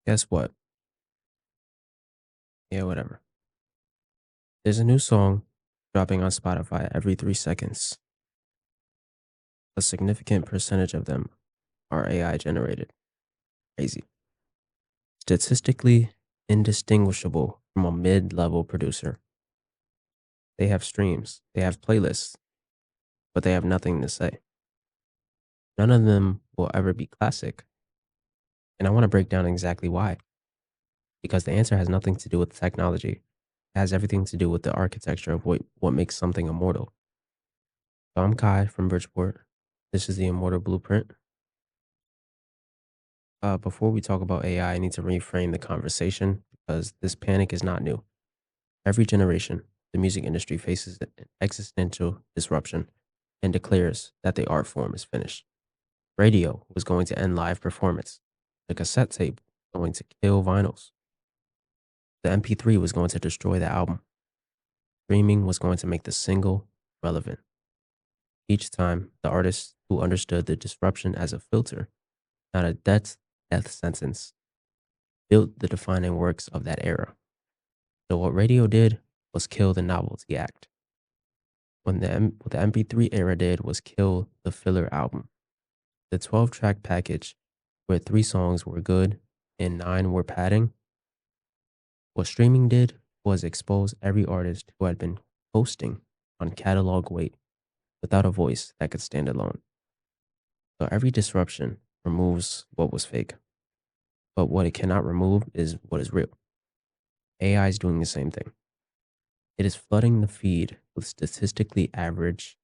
Guess what? Yeah, whatever. There's a new song dropping on Spotify every 3 seconds. A significant percentage of them are AI generated. Crazy. Statistically indistinguishable from a mid level producer. They have streams, they have playlists, but they have nothing to say. None of them will ever be classic. And I want to break down exactly why. Because the answer has nothing to do with technology, it has everything to do with the architecture of what makes something immortal. So I'm Kai from Bridgeport. This is the Immortal Blueprint. Before we talk about AI, I need to reframe the conversation because this panic is not new. Every generation, the music industry faces an existential disruption and declares that the art form is finished. Radio was going to end live performance. The cassette tape was going to kill vinyls. The MP3 was going to destroy the album. Streaming was going to make the single relevant. Each time, the artists who understood the disruption as a filter, not a death sentence, built the defining works of that era. So what radio did was kill the novelty act. What the MP3 era did was kill the filler album. The 12-track package where 3 songs were good and 9 were padding. What streaming did was expose every artist who had been hosting on catalog weight without a voice that could stand alone. So every disruption removes what was fake. But what it cannot remove is what is real. AI is doing the same thing. It is flooding the feed with statistically average,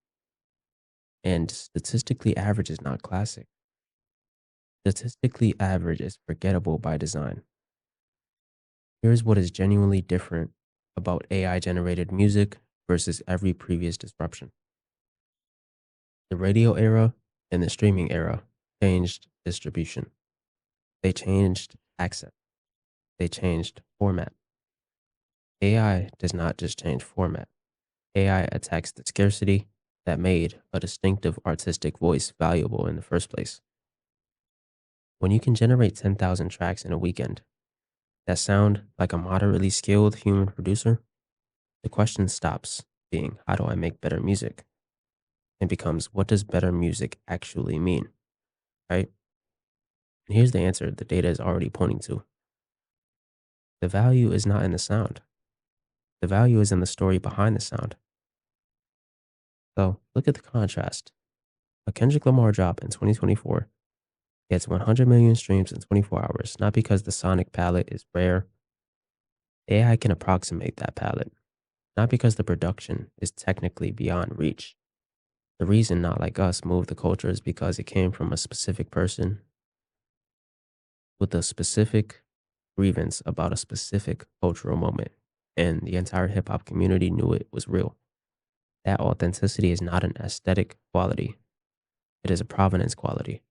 and statistically average is not classic. Statistically average is forgettable by design. Here's what is genuinely different about AI generated music versus every previous disruption. The radio era and the streaming era changed distribution. They changed access. They changed format. AI does not just change format. AI attacks the scarcity that made a distinctive artistic voice valuable in the first place. When you can generate 10,000 tracks in a weekend that sound like a moderately skilled human producer, the question stops being, how do I make better music? And becomes, what does better music actually mean? Right? And here's the answer the data is already pointing to. The value is not in the sound. The value is in the story behind the sound. So look at the contrast. A Kendrick Lamar drop in 2024 gets 100 million streams in 24 hours, not because the sonic palette is rare. AI can approximate that palette, not because the production is technically beyond reach. The reason Not Like Us moved the culture is because it came from a specific person with a specific grievance about a specific cultural moment, and the entire hip hop community knew it was real. That authenticity is not an aesthetic quality, it is a provenance quality.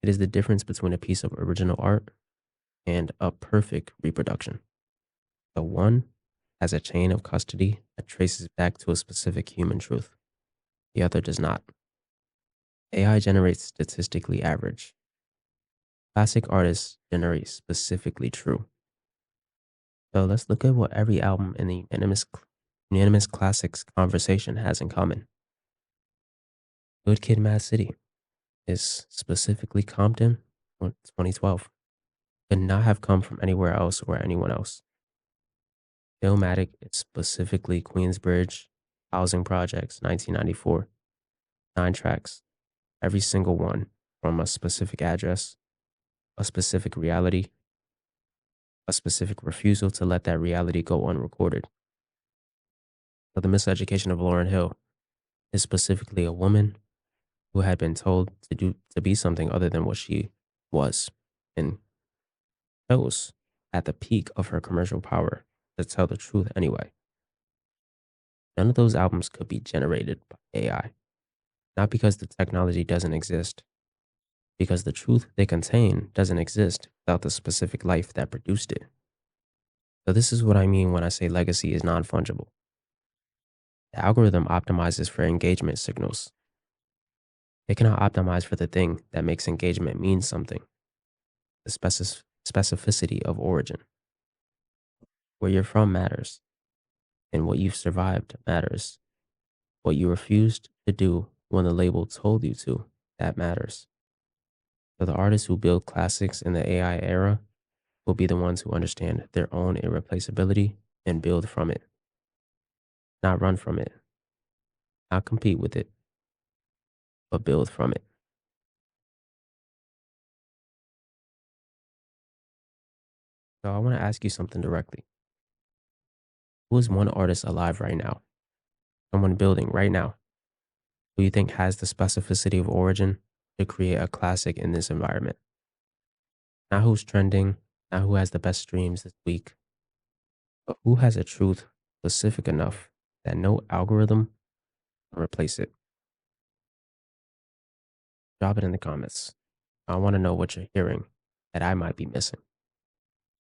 It is the difference between a piece of original art and a perfect reproduction. The one has a chain of custody that traces back to a specific human truth. The other does not. AI generates statistically average. Classic artists generate specifically true. So let's look at what every album in the unanimous classics conversation has in common. Good Kid, Mad City is specifically Compton, 2012. Could not have come from anywhere else or anyone else. Illmatic is specifically Queensbridge, Housing Projects, 1994. 9 tracks, every single one from a specific address, a specific reality, a specific refusal to let that reality go unrecorded. So the miseducation of Lauryn Hill is specifically a woman who had been told to be something other than what she was, and chose at the peak of her commercial power to tell the truth anyway. None of those albums could be generated by AI, not because the technology doesn't exist, because the truth they contain doesn't exist without the specific life that produced it. So this is what I mean when I say legacy is non-fungible. The algorithm optimizes for engagement signals. It cannot optimize for the thing that makes engagement mean something. The specificity of origin. Where you're from matters, and what you've survived matters. What you refused to do when the label told you to, that matters. So the artists who build classics in the AI era will be the ones who understand their own irreplaceability and build from it, not run from it, not compete with it, but build from it. So I want to ask you something directly. Who is one artist alive right now? Someone building right now who you think has the specificity of origin to create a classic in this environment? Not who's trending, not who has the best streams this week, but who has a truth specific enough that no algorithm can replace it? Drop it in the comments. I want to know what you're hearing that I might be missing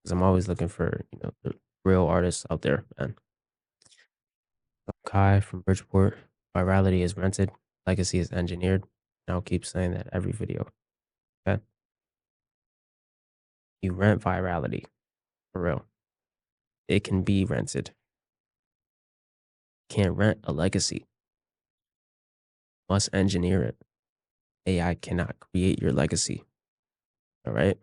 because I'm always looking for, the real artists out there, man. Kai from Bridgeport. Virality is rented. Legacy is engineered. And I'll keep saying that every video. Okay. You rent virality for real. It can be rented. Can't rent a legacy. Must engineer it. AI cannot create your legacy. All right.